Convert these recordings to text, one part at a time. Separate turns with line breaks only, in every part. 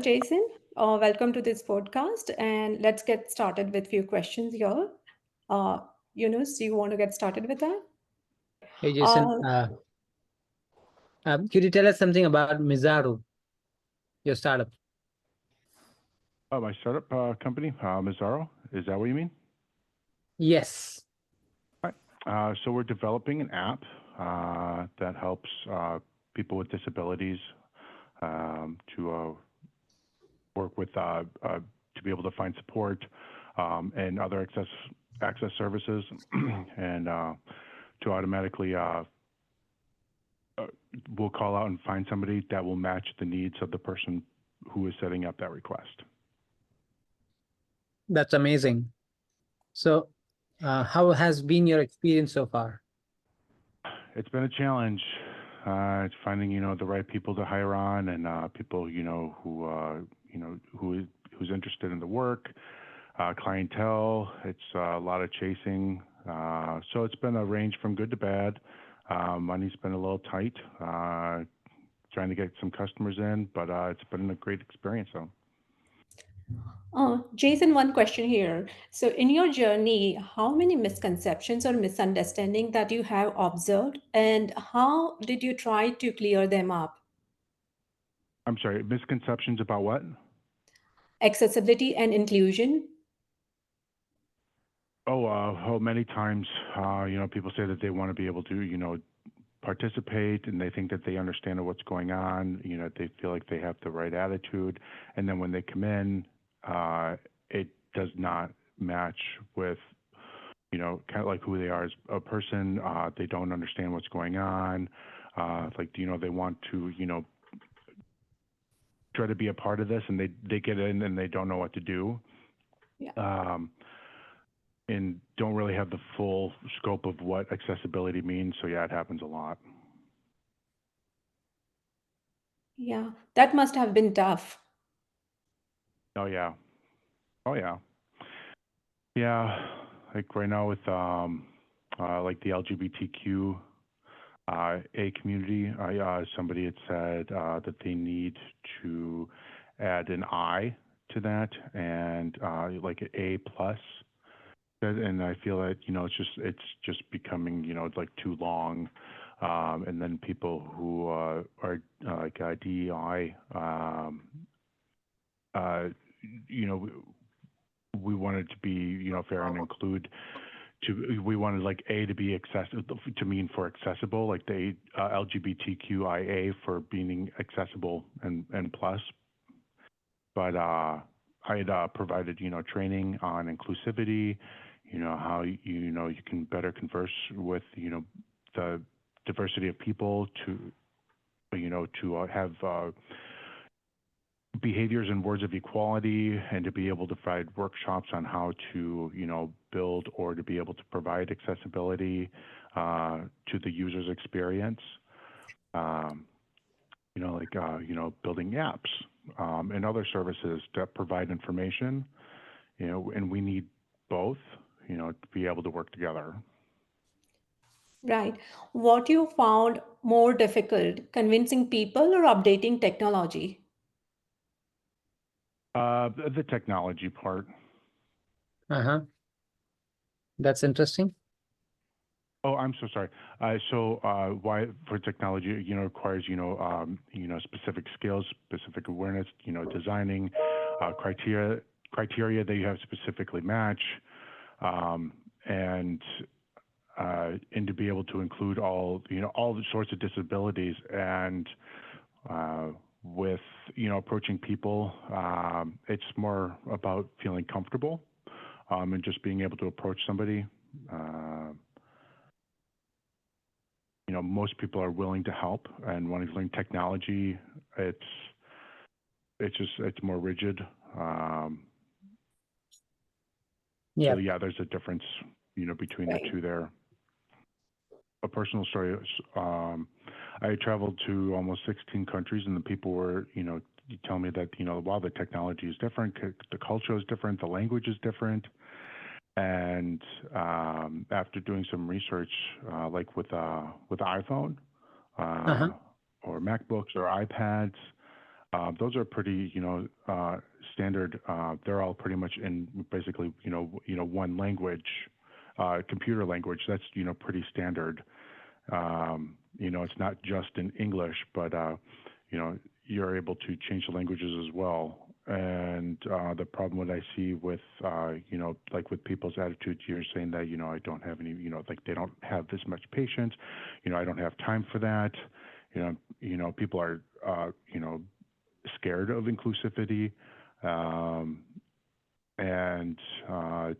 Jason. Welcome to this podcast, and let's get started with few questions here. Uh, Yunus, do you want to get started with that?
Hey Jason,
Uh,
could you tell us something about Mizaru, your startup?
My startup company, Mizaru. Is that what you mean?
Yes,
All right. So we're developing an app that helps people with disabilities to work with to be able to find support and other access services, and to automatically we'll call out and find somebody that will match the needs of the person who is setting up that request.
that's amazing. So, how has been your experience so far?
It's been a challenge. It's finding the right people to hire on, and people who's interested in the work, clientele. It's a lot of chasing. So it's been a range from good to bad. Money's been a little tight. Trying to get some customers in, but it's been a great experience. So.
Jason, one question here. So, in your journey, how many misconceptions or misunderstanding that you have observed, and how did you try to clear them up?
I'm sorry, misconceptions about what?
Accessibility and inclusion.
Many times, people say that they want to be able to, participate, and they think that they understand what's going on. They feel like they have the right attitude, and then when they come in, it does not match with, kind of like who they are as a person. They don't understand what's going on. They want to, try to be a part of this, and they get in and they don't know what to do.
Yeah.
And don't really have the full scope of what accessibility means. So yeah, it happens a lot.
Yeah, that must have been tough.
Oh yeah. Oh yeah. Yeah. Like right now with like the LGBTQ a community, somebody had said that they need to add an I to that, and like an A plus. And I feel that it's just becoming like too long, and then people who are like DEI, uh, you know, we wanted to be fair and include. We wanted like A to be accessible, to mean for accessible, like the LGBTQIA for being accessible and plus. But I had provided training on inclusivity, how you can better converse with the diversity of people, to have behaviors and words of equality, and to be able to provide workshops on how to build or to be able to provide accessibility to the user's experience. Um, building apps and other services that provide information, and we need both, to be able to work together.
Right. What you found more difficult, convincing people or updating technology?
The technology part.
Uh-huh. That's interesting.
Oh, I'm so sorry. Why for technology, requires, specific skills, specific awareness, designing criteria that you have specifically match, and to be able to include all the sorts of disabilities, and with approaching people, it's more about feeling comfortable, and just being able to approach somebody. Most people are willing to help and wanting to learn technology. It's more rigid.
Yeah.
So yeah, there's a difference, between the
Right.
two there. A personal story is, I traveled to almost 16 countries, and the people were, you tell me that, while the technology is different, the culture is different, the language is different. And after doing some research, like with iPhone
Uh-huh.
or MacBooks or iPads, Those are pretty, standard. They're all pretty much in basically, one language, computer language. That's, pretty standard. It's not just in English, but, you're able to change the languages as well. And the problem that I see with, like with people's attitudes, you're saying that, I don't have any, like they don't have this much patience. I don't have time for that. People are, scared of inclusivity, and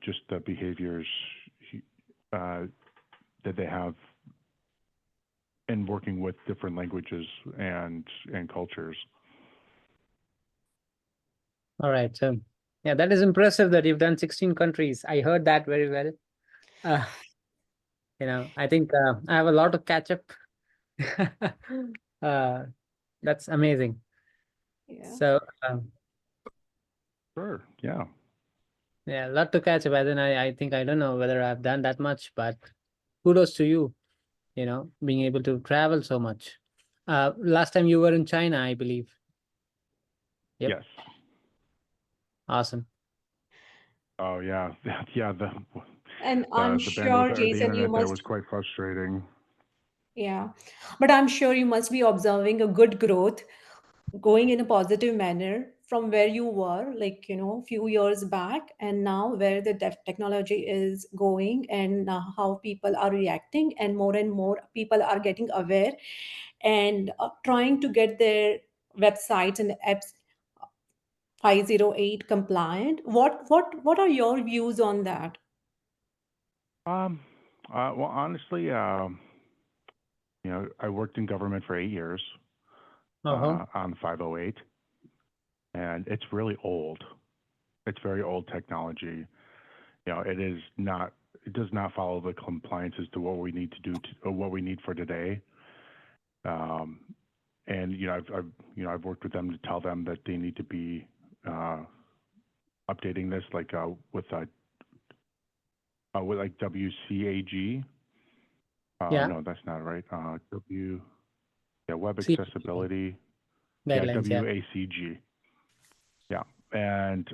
just the behaviors that they have in working with different languages and cultures.
All right. So, yeah, that is impressive that you've done 16 countries. I heard that very well. Uh, I think I have a lot of catch up. uh, that's amazing.
Yeah.
So,
Sure. Yeah.
yeah, a lot to catch up. And then I think I don't know whether I've done that much, but kudos to you, being able to travel so much. Last time you were in China, I believe. Yep.
Yes.
Awesome.
Oh yeah. Yeah.
And I'm
The bandwidth
sure,
or the
Jason, you
internet there
must,
was quite frustrating.
yeah, but I'm sure you must be observing a good growth going in a positive manner from where you were, like, few years back, and now where the technology is going, and how people are reacting, and more people are getting aware and trying to get their websites and apps 508 compliant. What are your views on that?
Um, well, honestly, I worked in government for 8 years
Uh-huh.
on 508, and it's really old. It's very old technology. It is not. It does not follow the compliances to what we need to do to or what we need for today. Um, and I've worked with them to tell them that they need to be uh, updating this, like with like WCAG.
Yeah.
No, that's not right. Web
See,
accessibility. Yeah,
guidelines. Yeah.
WACG. Yeah, and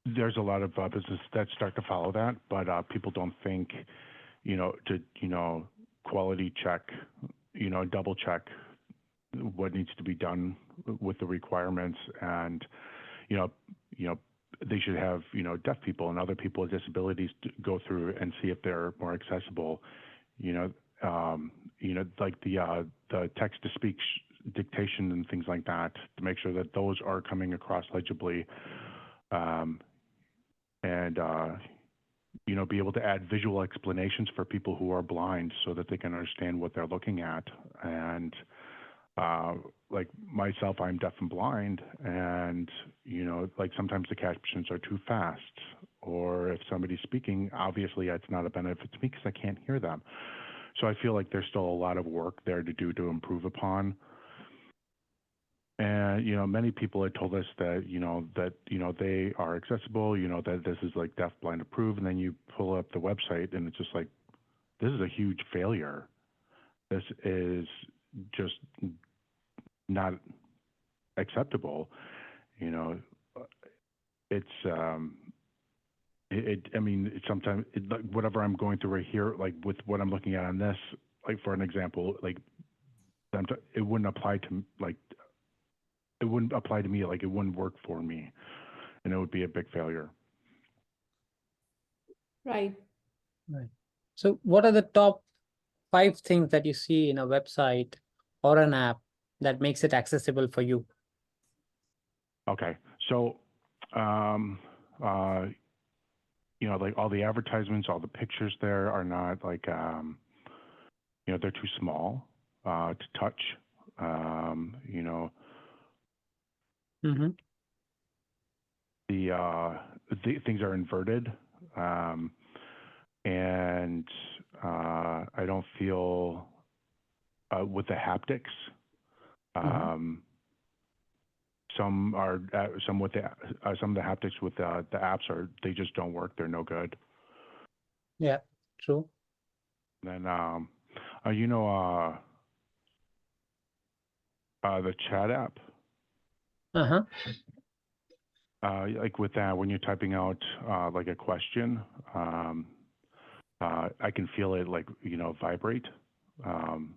there's a lot of businesses that start to follow that, but people don't think, to quality check, double check what needs to be done with the requirements, and you know, you know, they should have deaf people and other people with disabilities to go through and see if they're more accessible. You know, like the text to speech dictation and things like that, to make sure that those are coming across legibly, um, and be able to add visual explanations for people who are blind so that they can understand what they're looking at. And uh, like myself, I'm deaf and blind, and like sometimes the captions are too fast, or if somebody's speaking, obviously it's not a benefit to me because I can't hear them. So I feel like there's still a lot of work there to do to improve upon. And many people had told us that they are accessible, that this is like deaf blind approved, and then you pull up the website and it's just like, this is a huge failure. This is just not acceptable. You know, it's I mean, sometimes like whatever I'm going through right here, like with what I'm looking at on this, like for an example, like it wouldn't apply to it wouldn't apply to me, like it wouldn't work for me, and it would be a big failure.
Right.
Right. So, what are the top 5 things that you see in a website or an app that makes it accessible for you?
Okay, so uh, like all the advertisements, all the pictures there are not like they're too small to touch. You know,
Mm-hmm.
the things are inverted, and I don't feel with the haptics.
Mm-hmm.
Some with some of the haptics with the apps they just don't work. They're no good.
Yeah, true.
And then you know The chat app.
Uh-huh.
Like with that, when you're typing out like a question, I can feel it like vibrate. And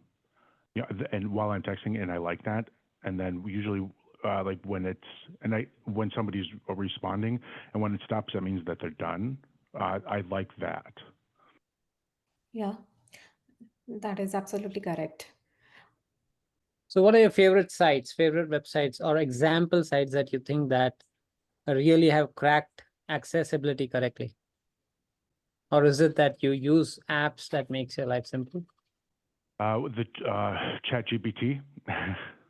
while I'm texting, and I like that. And then usually, like when somebody's responding, and when it stops, that means that they're done. I like that.
Yeah, that is absolutely correct.
So what are your favorite sites, favorite websites, or example sites that you think that really have cracked accessibility correctly? Or is it that you use apps that makes your life simple?
The Chat GPT.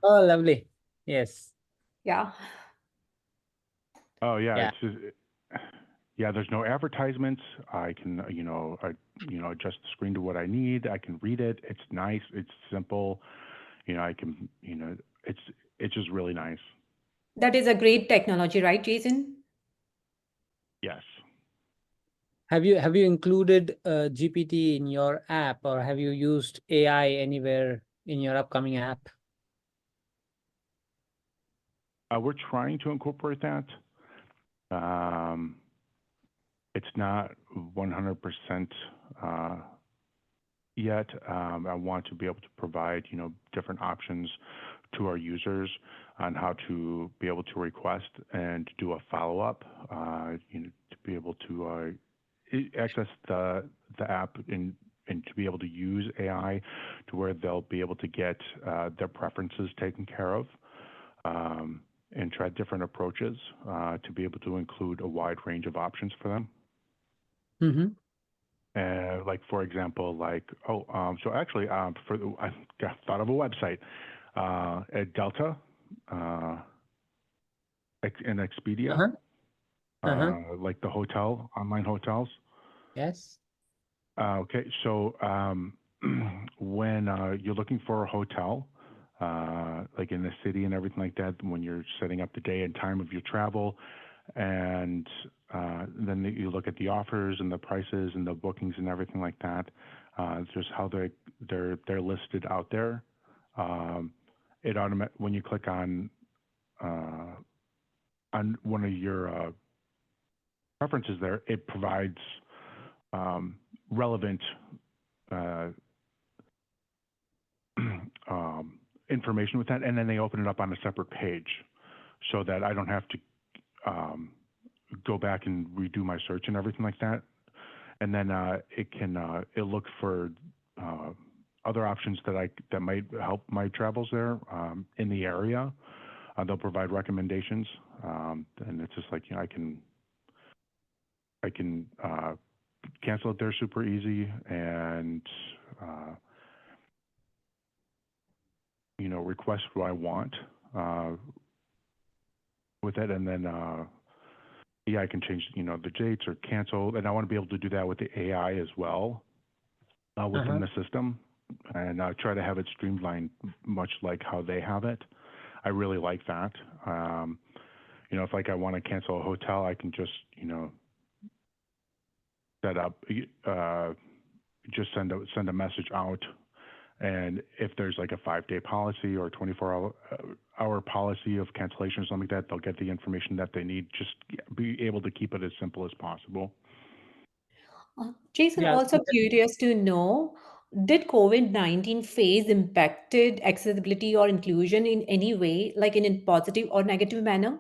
Oh, lovely. Yes.
Yeah.
Oh yeah,
Yeah.
it's just, yeah. There's no advertisements. I can adjust the screen to what I need. I can read it. It's nice. It's simple. I can it's just really nice.
That is a great technology, right, Jason?
Yes.
Have you included GPT in your app, or have you used AI anywhere in your upcoming app?
We're trying to incorporate that. Um, it's not 100% yet. I want to be able to provide, different options to our users on how to be able to request and do a follow-up, to be able to access the app and to be able to use AI to where they'll be able to get their preferences taken care of. And try different approaches to be able to include a wide range of options for them.
Mm-hmm.
Like for example, so actually, I thought of a website at Delta and Expedia,
Uh-huh. Uh-huh.
like the online hotels.
Yes.
Okay, so when you're looking for a hotel, like in the city and everything like that, when you're setting up the day and time of your travel, and then you look at the offers and the prices and the bookings and everything like that, just how they're listed out there. It when you click on one of your preferences there, it provides relevant uh, information with that, and then they open it up on a separate page so that I don't have to go back and redo my search and everything like that. And then it looks for other options that might help my travels there in the area. They'll provide recommendations, and it's just like I can cancel it there super easy, and uh, request what I want with it, and then yeah, I can change the dates or cancel, and I want to be able to do that with the AI as well within
Uh-huh.
the system, and try to have it streamlined much like how they have it. I really like that. If like I want to cancel a hotel, I can just set up, just send a message out, and if there's like a 5-day policy or 24-hour policy of cancellation or something like that, they'll get the information that they need. Just be able to keep it as simple as possible.
Jason,
Yeah.
also curious to know, did COVID-19 phase impacted accessibility or inclusion in any way, like in a positive or negative manner?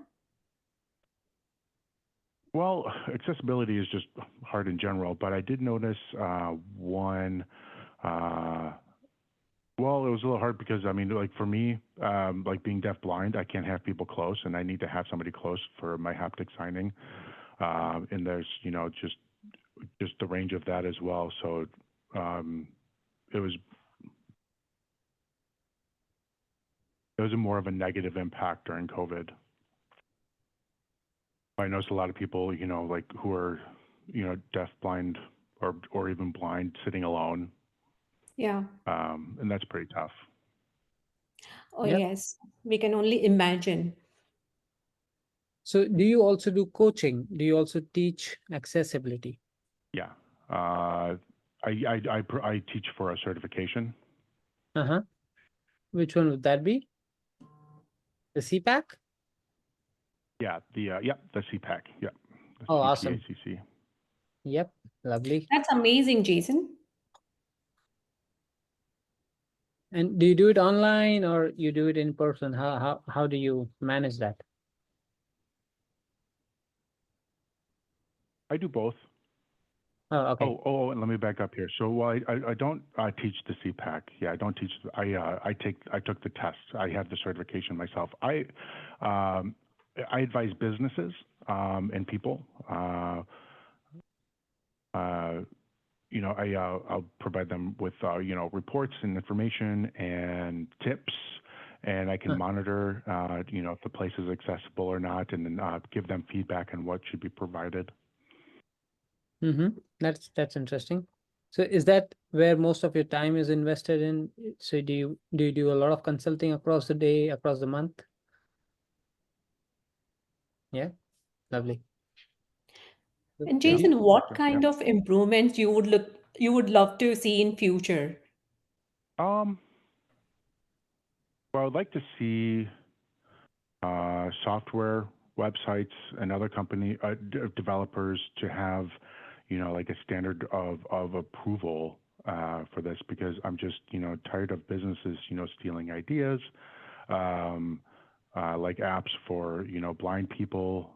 Well, accessibility is just hard in general, but I did notice one. Uh, well, it was a little hard because I mean, like for me, like being deaf-blind, I can't have people close, and I need to have somebody close for my haptic signing. And there's just the range of that as well. So um, it was a more of a negative impact during COVID. I noticed a lot of people, like who are, deaf, blind, or even blind, sitting alone,
Yeah.
and that's pretty tough.
Oh,
Yep.
yes. We can only imagine.
So do you also do coaching? Do you also teach accessibility?
Yeah, I teach for a certification.
Uh-huh. Which one would that be? The CPAC?
Yeah, the CPAC. Yeah, the
Oh, awesome.
CPACC.
Yep, lovely.
That's amazing, Jason.
And do you do it online or you do it in person? How do you manage that?
I do both.
Oh, okay.
And let me back up here. So, well, I don't teach the CPAC. Yeah, I don't teach. I took the test. I have the certification myself. I advise businesses and people. I'll provide them with reports and information and tips, and I can
Huh.
monitor if the place is accessible or not, and then give them feedback on what should be provided.
Mm-hmm. That's interesting. So is that where most of your time is invested in? So do you do a lot of consulting across the day, across the month? Yeah, lovely.
And
Good.
Yeah,
Jason, what
yeah.
kind of improvements you would love to see in future?
Um, well, I'd like to see software websites and other developers to have, like a standard of approval for this, because I'm just, tired of businesses, stealing ideas, um, like apps for, blind people.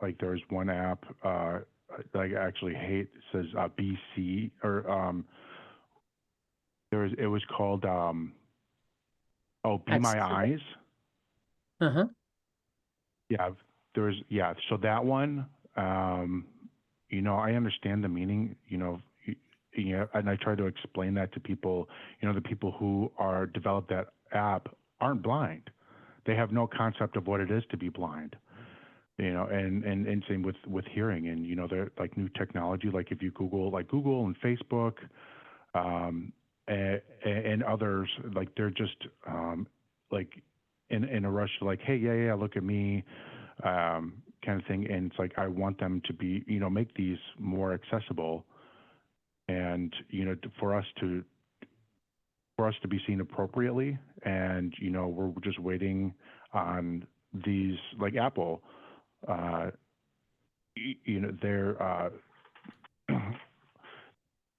Like there's one app, like I actually hate, says BC, or it was called, Be My
Accessible.
Eyes.
Uh-huh.
Yeah, so that one, I understand the meaning, and I try to explain that to people. The people who are developed that app aren't blind. They have no concept of what it is to be blind. And same with hearing, and they're like new technology. Like if you Google and Facebook, and others, like they're just like in a rush to, like, hey, yeah, look at me, kind of thing. And it's like I want them to be, make these more accessible, and for us to be seen appropriately. And we're just waiting on these, like Apple. Uh, they're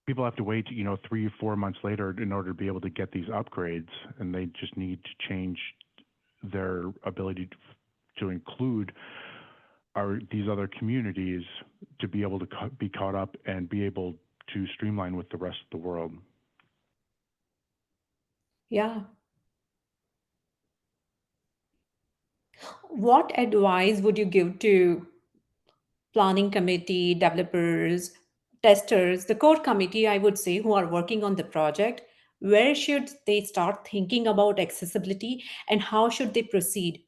people have to wait, 3 or 4 months later in order to be able to get these upgrades, and they just need to change their ability to include these other communities to be able to be caught up and be able to streamline with the rest of the world.
Yeah. What advice would you give to planning committee, developers, testers, the core committee, I would say, who are working on the project? Where should they start thinking about accessibility and how should they proceed?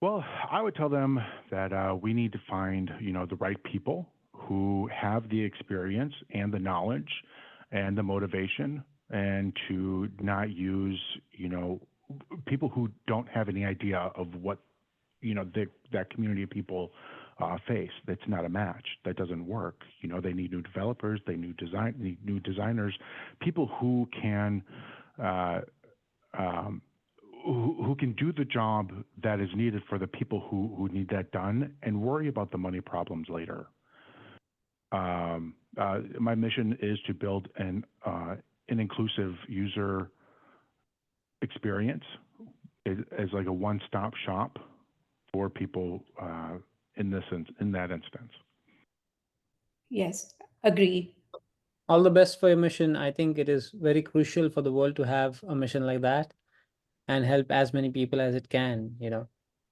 Well, I would tell them that we need to find, the right people who have the experience and the knowledge and the motivation, and to not use, people who don't have any idea of what, that community of people face. That's not a match. That doesn't work. They need new developers. Need new designers, people who can. Um, who can do the job that is needed for the people who need that done, and worry about the money problems later. My mission is to build an inclusive user experience as like a one-stop shop for people in that instance.
Yes, agree.
All the best for your mission. I think it is very crucial for the world to have a mission like that and help as many people as it can,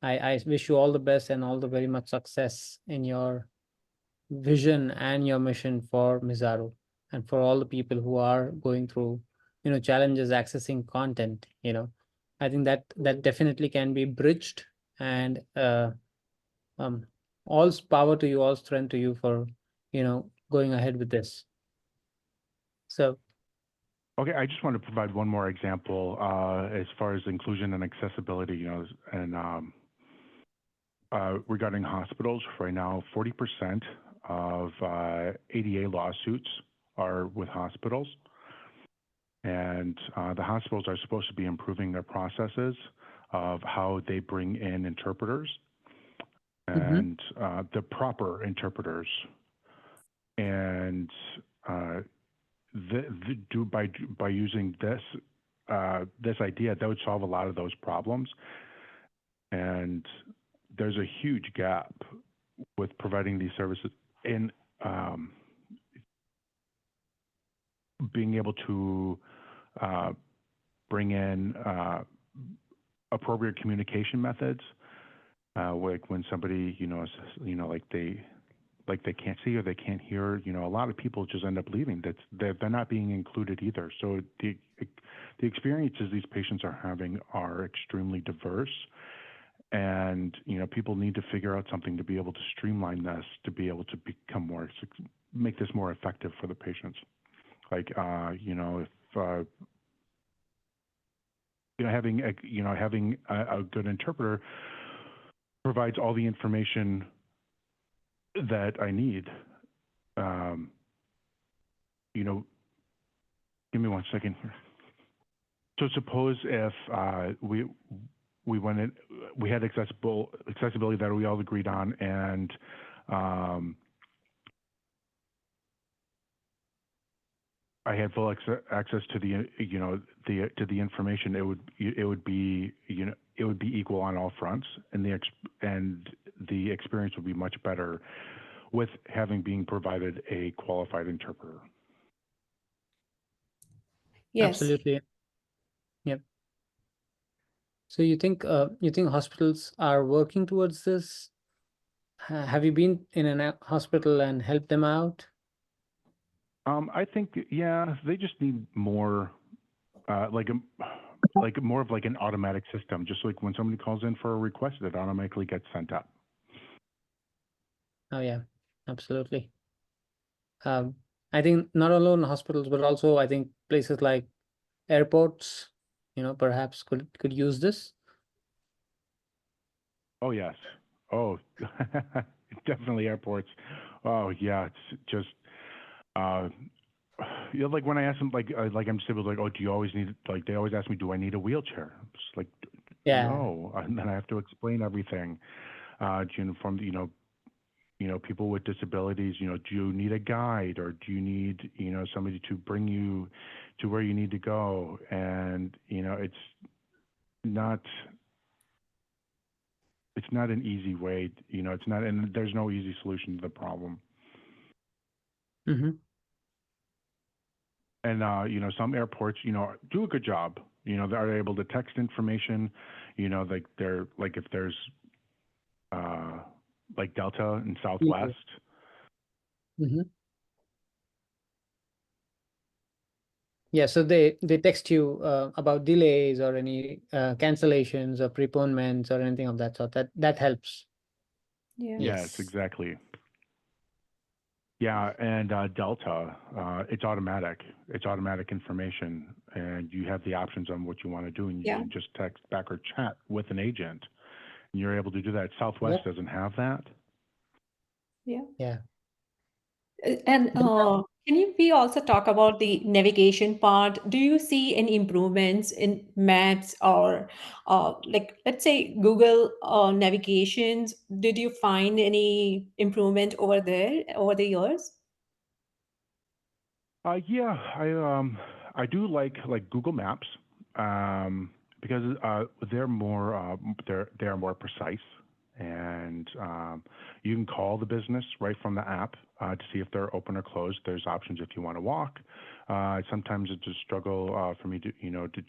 I wish you all the best and all the very much success in your vision and your mission for Mizaru, and for all the people who are going through, challenges accessing content. I think that definitely can be bridged, and um, all's power to you, all strength to you for, going ahead with this. So,
Okay, I just want to provide one more example as far as inclusion and accessibility, and regarding hospitals. Right now, 40% of ADA lawsuits are with hospitals. And the hospitals are supposed to be improving their processes of how they bring in interpreters
Mm-hmm.
and the proper interpreters. And by using this idea, that would solve a lot of those problems. And there's a huge gap with providing these services in um, being able to bring in appropriate communication methods, like when somebody, like they can't see or they can't hear. A lot of people just end up leaving. They're not being included either. So the experiences these patients are having are extremely diverse, and people need to figure out something to be able to streamline this, to be able to make this more effective for the patients. Like if having a good interpreter provides all the information that I need. Um, give me 1 second here. So suppose if we went in, we had accessibility that we all agreed on, and I had full access to the information. It would be equal on all fronts, and the experience would be much better with being provided a qualified interpreter.
Yes.
Absolutely. Yep. So you think hospitals are working towards this? Have you been in a hospital and helped them out?
I think, yeah, they just need more, like more of like an automatic system. Just like when somebody calls in for a request, it automatically gets sent up.
Oh yeah, absolutely. Um, I think not alone hospitals, but also I think places like airports, perhaps could use this.
Oh yes. Oh, definitely airports. Oh yeah, it's just, uh, like when I ask them, like I'm disabled, like, oh, do you always need, like, they always ask me, do I need a wheelchair? I'm just like,
Yeah.
no, and then I have to explain everything. From people with disabilities. Do you need a guide, or do you need somebody to bring you to where you need to go? And not it's not an easy way. It's not, and there's no easy solution to the problem.
Mm-hmm.
And some airports do a good job. They're able to text information. Like they're like if there's uh like Delta and Southwest.
Mm-hmm. Yeah, so they text you about delays or any cancellations or preponements or anything of that sort. That helps.
Yeah.
Yes,
Yes.
exactly. Yeah, and Delta, it's automatic. It's automatic information, and you have the options on what you want to do, and you
Yeah.
can just text back or chat with an agent, and you're able to do that. Southwest
Yep.
doesn't have that.
Yeah.
Yeah.
And
They have-
can we also talk about the navigation part? Do you see any improvements in maps or, like, let's say Google navigations? Did you find any improvement over there over the years?
Yeah, I do like Google Maps, because they are more precise, and you can call the business right from the app to see if they're open or closed. There's options if you want to walk. Sometimes it's a struggle for me to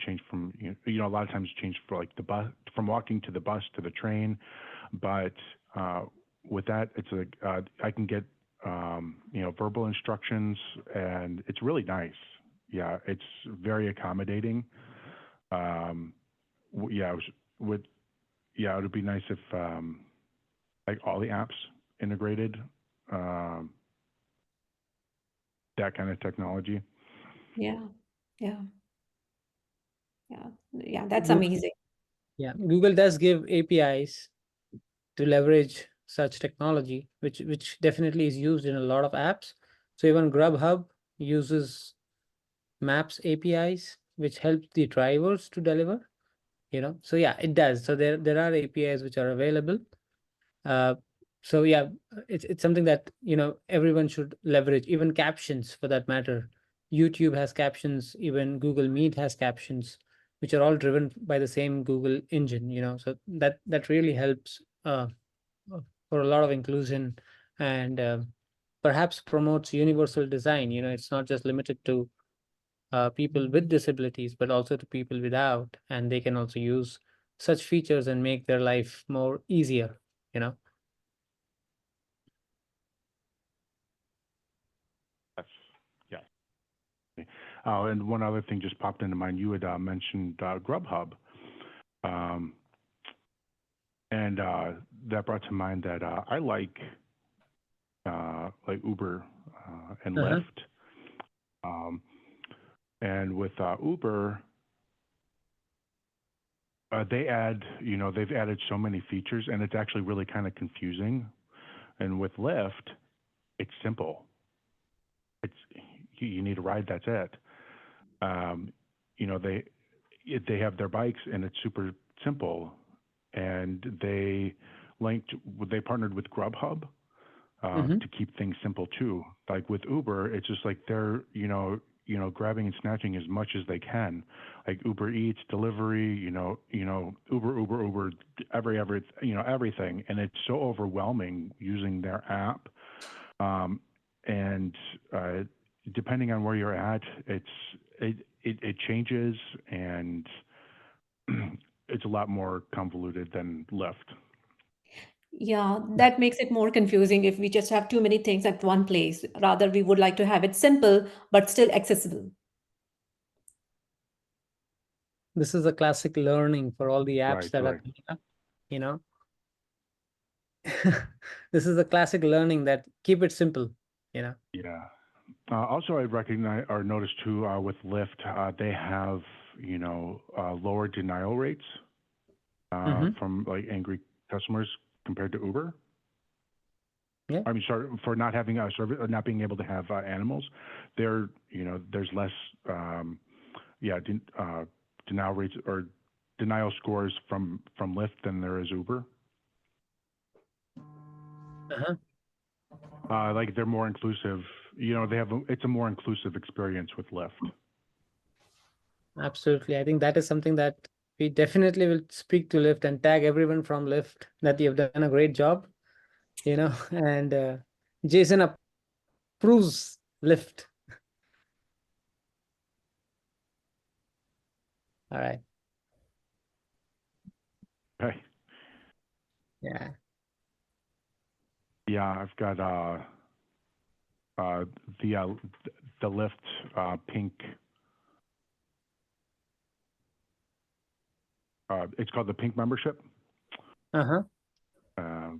change from a lot of times change for like the bus, from walking to the bus to the train, but with that it's like I can get verbal instructions, and it's really nice. Yeah, it's very accommodating. Um, yeah, would yeah, it would be nice if like all the apps integrated um, that kind of technology.
Yeah. Yeah. Yeah. Yeah. That's
Google,
amazing.
yeah, Google does give APIs to leverage such technology, which definitely is used in a lot of apps. So even Grubhub uses Maps APIs, which help the drivers to deliver. So yeah, it does. So there are APIs which are available. Uh, so yeah, it's something that everyone should leverage. Even captions, for that matter. YouTube has captions. Even Google Meet has captions, which are all driven by the same Google engine. So that really helps for a lot of inclusion, and perhaps promotes universal design. It's not just limited to people with disabilities, but also to people without, and they can also use such features and make their life more easier. You know.
That's yeah. Oh, and one other thing just popped into mind. You had mentioned Grubhub, um, and that brought to mind that I like Uber and
Uh-huh.
Lyft. Um, and with Uber, they've added so many features, and it's actually really kind of confusing. And with Lyft, it's simple. It's you need a ride, that's it. Um, you know, they have their bikes, and it's super simple. And they partnered with Grubhub
Mm-hmm.
to keep things simple too. Like with Uber, it's just like they're grabbing and snatching as much as they can, like Uber Eats, delivery, Uber, everything, and it's so overwhelming using their app. And depending on where you're at, it changes, and it's a lot more convoluted than Lyft.
Yeah, that makes it more confusing if we just have too many things at one place. Rather, we would like to have it simple but still accessible.
This is a classic learning for all the apps
Right,
that are
right.
coming up. You know, this is a classic learning that keep it simple. You know.
Yeah. Also, I recognize or noticed too with Lyft, they have lower denial rates
Mm-hmm.
from like angry customers compared to Uber.
Yeah.
I mean, sorry for not having a service, not being able to have animals. There's less, yeah, denial rates or denial scores from Lyft than there is Uber.
Uh-huh.
Like they're more inclusive. It's a more inclusive experience with Lyft.
Absolutely. I think that is something that we definitely will speak to Lyft and tag everyone from Lyft that you've done a great job. And Jason approves Lyft. All right.
Okay.
Yeah.
Yeah, I've got uh, the uh, the Lyft pink. It's called the pink membership,
Uh-huh.
uh,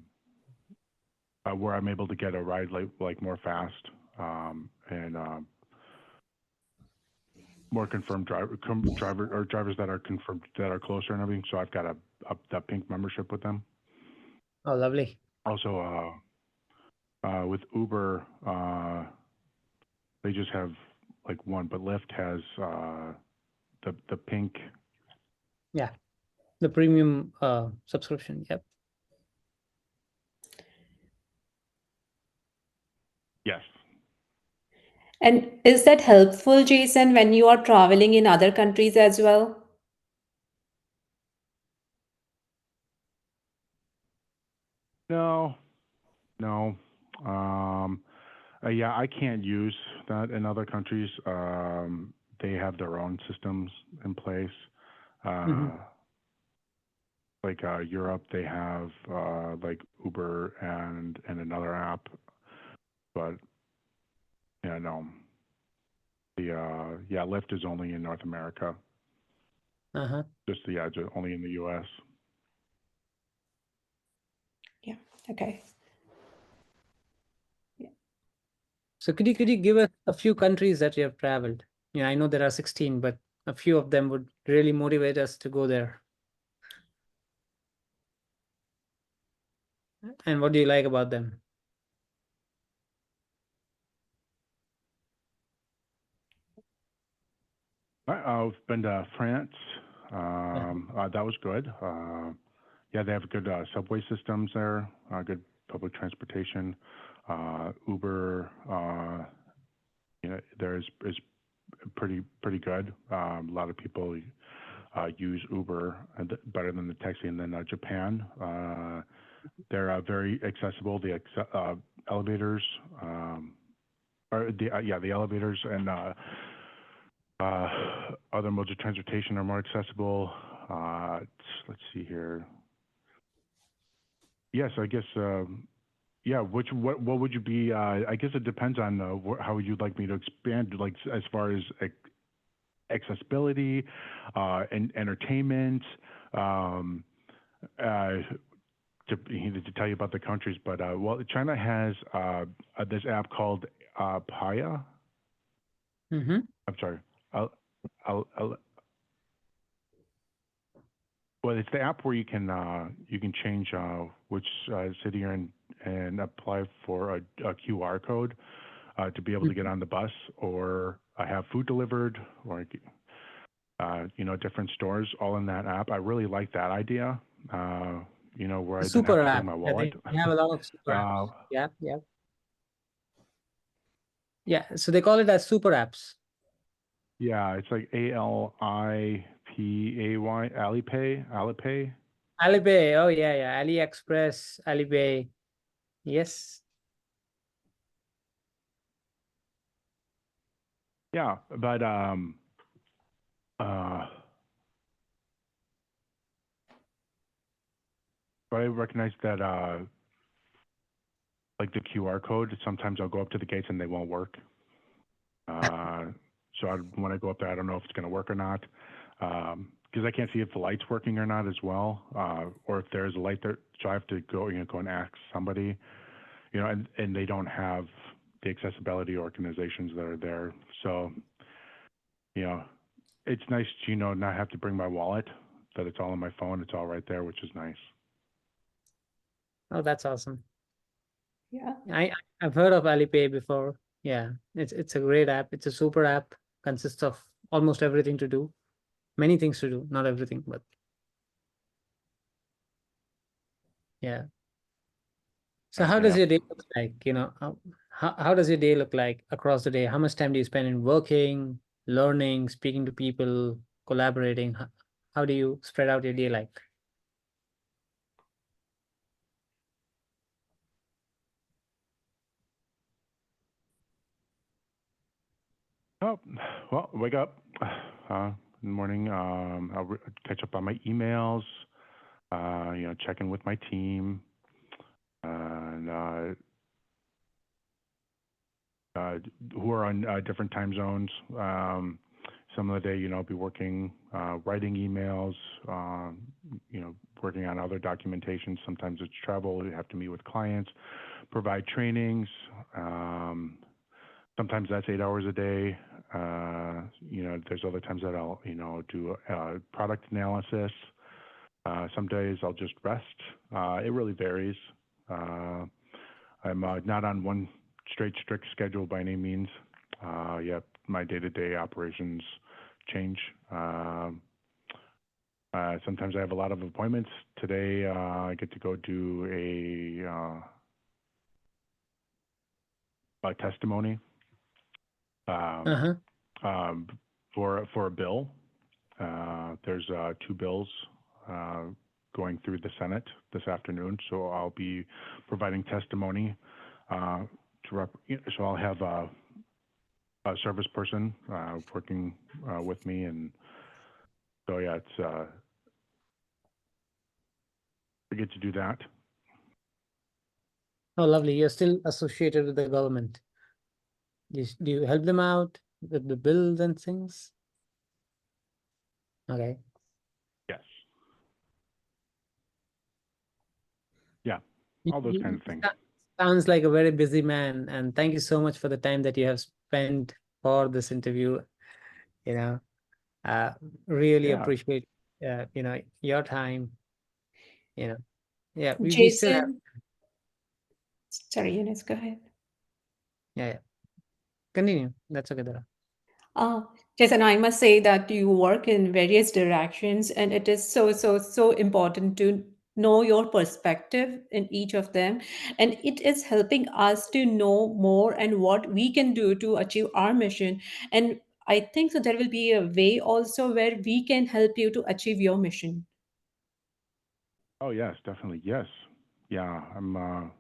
where I'm able to get a ride like more fast, and more confirmed driver or drivers that are confirmed that are closer and everything. So I've got that pink membership with them.
Oh, lovely.
Also, with Uber, they just have like one, but Lyft has the pink.
Yeah. The premium subscription. Yep.
Yes.
And is that helpful, Jason, when you are traveling in other countries as well?
No. No. Um, yeah, I can't use that in other countries. They have their own systems in place.
Mm-hmm.
Uh, like Europe, they have like Uber and another app, but yeah, no. Lyft is only in North America.
Uh-huh.
Just only in the U.S.
Yeah. Okay. Yeah.
So could you give us a few countries that you have traveled? I know there are 16, but a few of them would really motivate us to go there. And what do you like about them?
I've been to France.
Uh-huh.
That was good. Yeah, they have good subway systems there, good public transportation. Uber, there is pretty good. A lot of people use Uber better than the taxi. And then Japan, they're very accessible. The elevators, or the elevators and uh, other modes of transportation are more accessible. Let's see here. Yes, I guess. Yeah, what would you be? I guess it depends on how you'd like me to expand, like as far as accessibility, and entertainment. Um, uh, to tell you about the countries, but well, China has this app called Paya.
Mm-hmm.
I'm sorry. I'll, well, it's the app where you can change which city you're in and apply for a QR code to be able to get on the bus or have food delivered or different stores all in that app. I really like that idea. Where
The
I don't have
super
to bring
app.
my
Yeah,
wallet.
they have a lot of super
uh,
apps. Yeah, yeah. Yeah. So they call it as super apps.
yeah, it's like Alipay, Alipay.
Alipay. Oh yeah, yeah. AliExpress, Alipay. Yes.
Yeah, uh, but I recognize that like the QR code. Sometimes I'll go up to the gates and they won't work. So when I go up there, I don't know if it's going to work or not, because I can't see if the light's working or not as well, or if there's a light there. So I have to go and ask somebody, and they don't have the accessibility organizations that are there. So, it's nice to not have to bring my wallet. That it's all on my phone. It's all right there, which is nice.
Oh, that's awesome.
Yeah.
I've heard of Alipay before. Yeah, it's a great app. It's a super app. Consists of almost everything to do. Many things to do. Not everything, but yeah. So how does
Yeah.
your day look like? How does your day look like across the day? How much time do you spend in working, learning, speaking to people, collaborating? How do you spread out your day like?
Oh, well, wake up in the morning. I'll catch up on my emails. Check in with my team, and who are on different time zones. Some of the day, I'll be working, writing emails, working on other documentation. Sometimes it's travel. You have to meet with clients, provide trainings. Sometimes that's 8 hours a day. There's other times that I'll, do product analysis. Some days I'll just rest. It really varies. I'm not on one strict schedule by any means. Yeah, my day-to-day operations change. Sometimes I have a lot of appointments. Today, I get to go do a testimony
Uh-huh.
um, for a bill. There's two bills going through the Senate this afternoon, so I'll be providing testimony. So I'll have a service person working with me, and so yeah, I get to do that.
Oh, lovely. You're still associated with the government. Do you help them out with the bills and things? Okay.
Yes. Yeah.
You,
All those kind
you,
of things.
sounds like a very busy man, and thank you so much for the time that you have spent for this interview. You know, uh, really
Yeah.
appreciate your time. You know, yeah, we still have.
Jason, sorry, Eunice, go ahead.
Yeah, yeah. Continue. That's okay. Dara.
Uh, Jason, I must say that you work in various directions, and it is so important to know your perspective in each of them. And it is helping us to know more and what we can do to achieve our mission. And I think so there will be a way also where we can help you to achieve your mission.
Oh yes, definitely. Yes. Yeah, I'm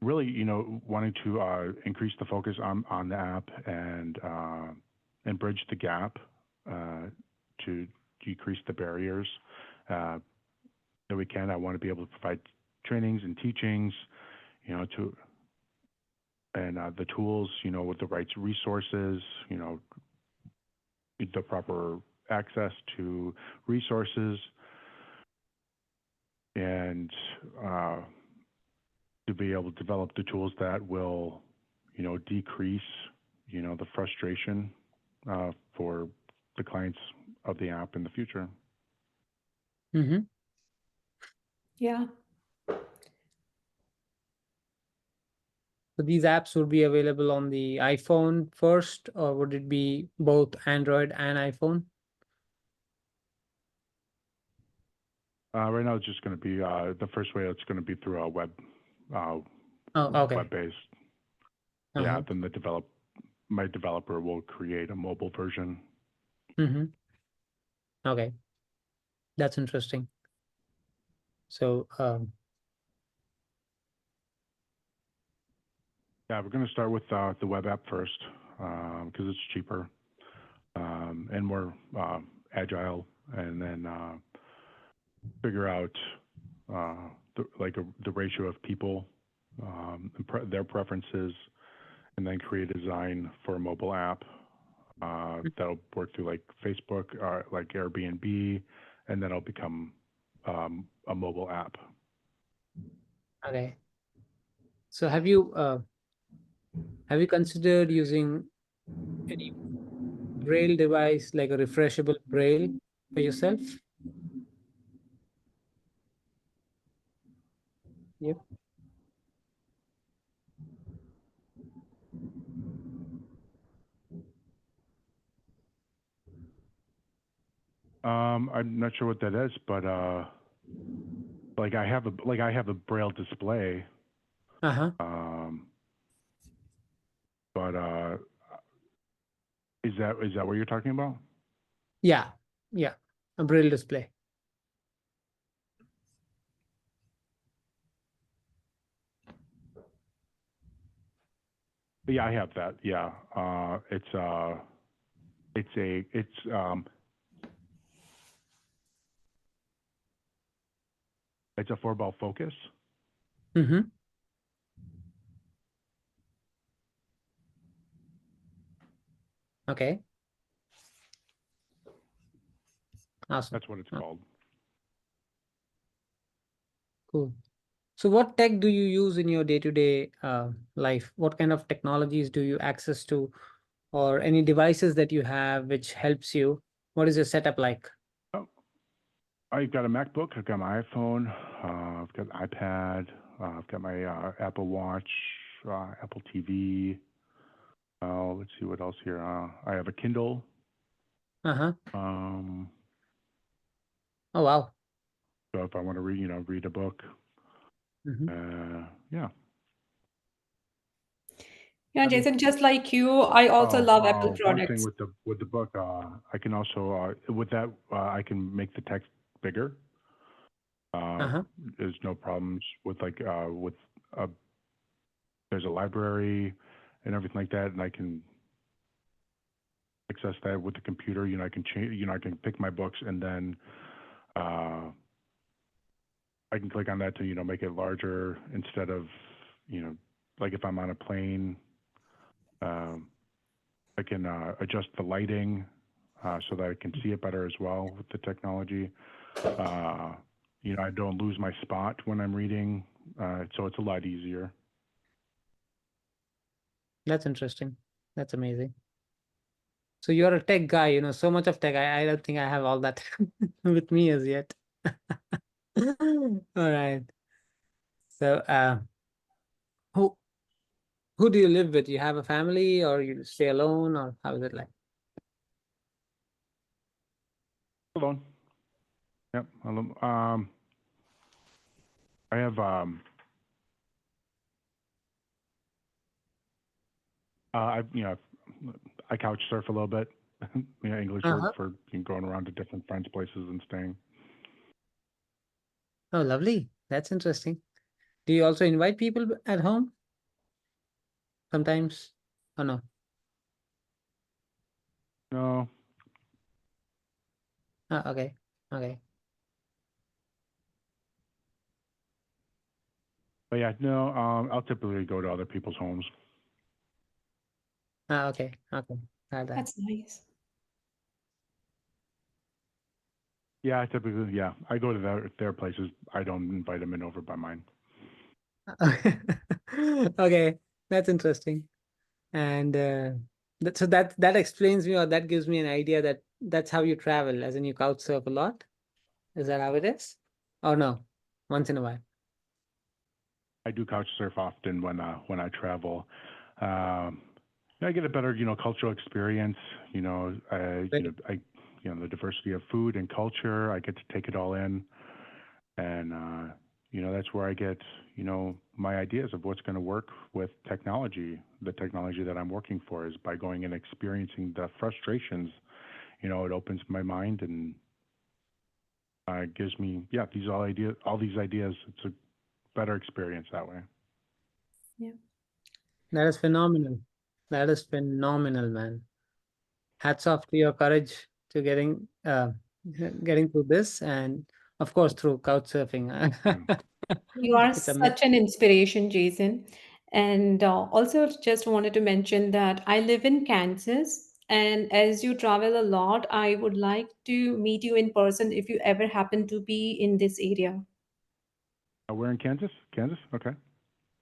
really, wanting to increase the focus on the app and bridge the gap uh, to decrease the barriers uh, that we can. I want to be able to provide trainings and teachings, to and the tools, with the right resources, the proper access to resources, and uh, to be able to develop the tools that will, decrease, the frustration for the clients of the app in the future.
Mm-hmm.
Yeah.
So these apps would be available on the iPhone first, or would it be both Android and iPhone?
Right now, it's just going to be the first way. It's going to be through a uh,
Oh, okay.
web-based. Yeah.
Uh-huh.
Then my developer will create a mobile version.
Mm-hmm. Okay, that's interesting. So,
Yeah, we're going to start with the web app first because it's cheaper and more agile, and then figure out the ratio of people, and their preferences, and then create a design for a mobile app that'll work through like Facebook, like Airbnb, and then it'll become a mobile app.
okay. So have you considered using any braille device like a refreshable braille for yourself? Yep.
I'm not sure what that is, but like I have a braille display,
Uh-huh.
um, but is that what you're talking about?
Yeah. Yeah. A braille display.
Yeah, I have that. Yeah, it's a 4-ball focus.
Mm-hmm. Okay. Awesome.
That's what it's
Oh,
called.
cool. So what tech do you use in your day-to-day life? What kind of technologies do you access to, or any devices that you have which helps you? What is your setup like?
Oh, I've got a MacBook. I've got my iPhone. I've got an iPad. I've got my Apple Watch, Apple TV. Let's see what else here. I have a Kindle.
Uh-huh.
Um,
Oh, wow.
so if I want to read a book,
Mm-hmm.
yeah.
Yeah,
Okay.
Jason, just like you, I also
Oh,
love Apple
one thing
products.
with the book, I can also with that I can make the text bigger. Uh,
Uh-huh.
there's no problems with with uh, there's a library and everything like that, and I can access that with the computer. I can change. I can pick my books, and then uh, I can click on that to make it larger instead of like if I'm on a plane, um, I can adjust the lighting so that I can see it better as well with the technology. Uh, I don't lose my spot when I'm reading, so it's a lot easier.
That's interesting. That's amazing. So you're a tech guy, so much of tech. I don't think I have all that with me as yet. All right. So, who Who do you live with? You have a family, or you stay alone, or how is it like?
Alone. Yep. Alone. I have I I couch surf a little bit. English word
Uh-huh.
for going around to different friends' places and staying.
Oh, lovely. That's interesting. Do you also invite people at home sometimes? Oh no.
No,
Ah, okay. Okay.
but yeah, no. I'll typically go to other people's homes.
Ah, okay. Okay. Got that.
That's nice.
Yeah, I typically I go to their places. I don't invite them in over by mine.
Okay. That's interesting. And so that explains me, or that gives me an idea that that's how you travel, as in you couch surf a lot. Is that how it is? Oh no, once in a while.
I do couch surf often when I travel. Um, I get a better cultural experience.
Right.
The diversity of food and culture. I get to take it all in, and that's where I get my ideas of what's going to work with technology. The technology that I'm working for is by going and experiencing the frustrations. It opens my mind and gives me all these ideas. It's a better experience that way.
Yeah.
That is phenomenal. That is phenomenal, man. Hats off to your courage to getting through this, and of course through couch surfing.
Yeah.
You are
It's amazing.
such an inspiration, Jason. And also, just wanted to mention that I live in Kansas. And as you travel a lot, I would like to meet you in person if you ever happen to be in this area.
We're in Kansas. Kansas. Okay.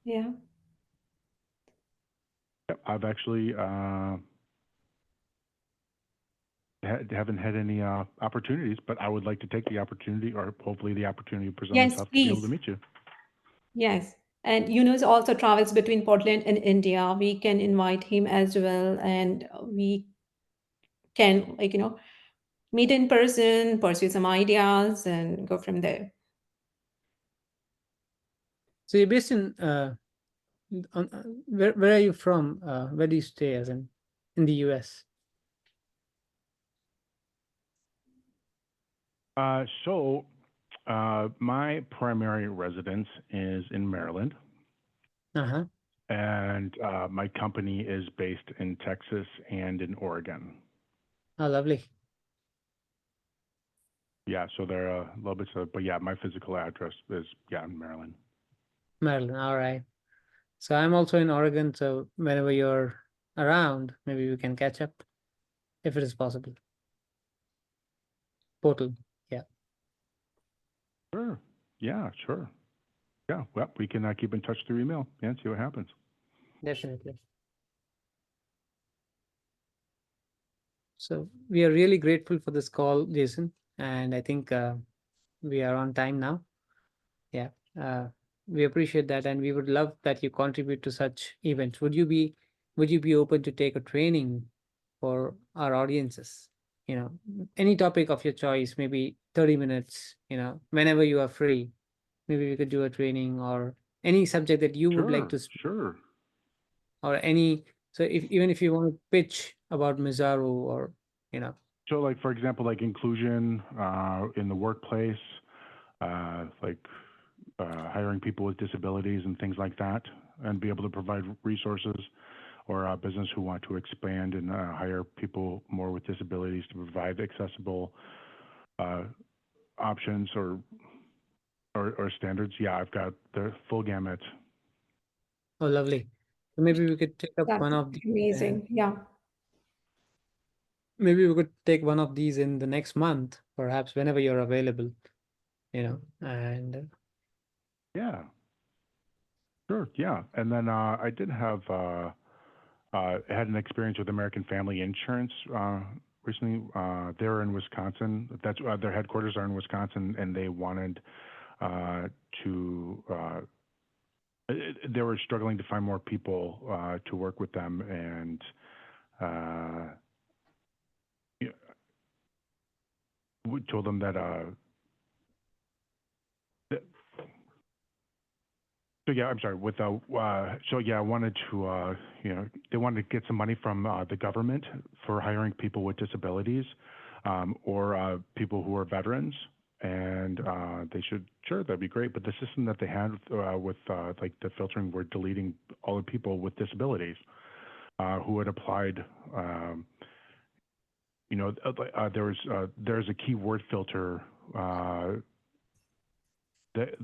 Yeah.
Yep. I've actually haven't had any opportunities, but I would like to take the opportunity, or hopefully the opportunity will present
Yes,
itself to be able to
please.
meet you.
Yes. And Yunus also travels between Portland and India. We can invite him as well, and we can, meet in person, pursue some ideas, and go from there.
So you're based in where are you from? Where do you stay, as in the US?
My primary residence is in Maryland,
Uh-huh.
and my company is based in Texas and in Oregon.
Oh, lovely.
Yeah, so they're a little bit, but yeah, my physical address is in Maryland.
Maryland. All right. So I'm also in Oregon, so whenever you're around, maybe we can catch up if it is possible. Portal. Yeah,
Sure. Yeah, sure. Yeah, well, we can keep in touch through email and see what happens.
definitely. So we are really grateful for this call, Jason, and I think we are on time now. Yeah, uh, we appreciate that, and we would love that you contribute to such events. Would you be open to take a training for our audiences? Any topic of your choice, maybe 30 minutes. Whenever you are free, maybe we could do a training, or any subject that you would like
Sure,
to speak,
sure.
or any. So if even if you want to pitch about Mizaru, or you know,
So, like for example, like inclusion in the workplace, like hiring people with disabilities and things like that, and be able to provide resources, or business who want to expand and hire people more with disabilities to provide accessible uh, options or standards. Yeah, I've got the full gamut.
oh, lovely. So maybe we could take up
That
one
would
of
be
these, and
amazing. Yeah.
maybe we could take one of these in the next month, perhaps whenever you're available. And
Yeah, sure. Yeah, and then I did have had an experience with American Family Insurance recently. They're in Wisconsin. That's their headquarters are in Wisconsin, and they wanted uh, to they were struggling to find more people to work with them, and uh, yeah, we told them that. So yeah, I'm sorry. So yeah, I wanted to, they wanted to get some money from the government for hiring people with disabilities, or people who are veterans, and they should, sure, that'd be great. But the system that they had with like the filtering were deleting all the people with disabilities who had applied. There's a keyword filter uh, that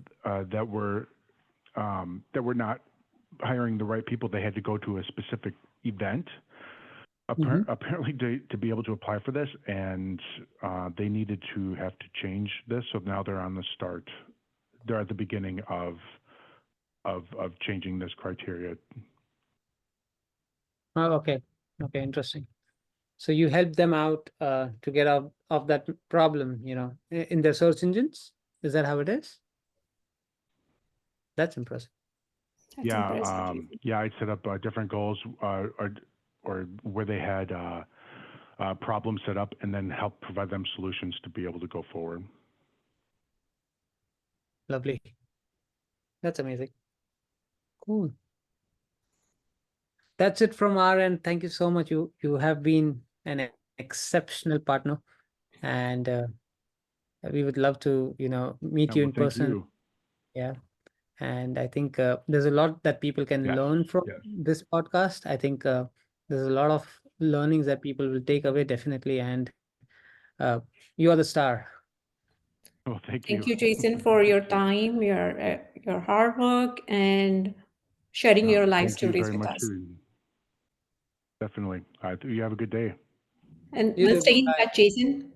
that were not hiring the right people. They had to go to a specific event
Hmm.
apparently to be able to apply for this, and they needed to have to change this. So now they're on the start. They're at the beginning of changing this criteria.
Oh, okay. Okay, interesting. So you help them out to get out of that problem, in their search engines. Is that how it is? That's impressive.
That's
Yeah,
impressive, Jason.
yeah. I set up different goals, or where they had problems set up, and then help provide them solutions to be able to go forward.
Lovely. That's amazing. Cool. That's it from our end. Thank you so much. You have been an exceptional partner, and we would love to, meet you
Well,
in
thank
person.
you.
Yeah. And I think there's a lot that people can
Yes,
learn from
yes.
this podcast. I think there's a lot of learnings that people will take away, definitely. And uh, you are the star.
Well, thank
Thank
you.
you, Jason, for your time, your hard work, and sharing your life
Thank you
stories
very
with
much
us.
for definitely. You have a good day.
And
You
we'll
too.
stay in
Bye.
touch, Jason.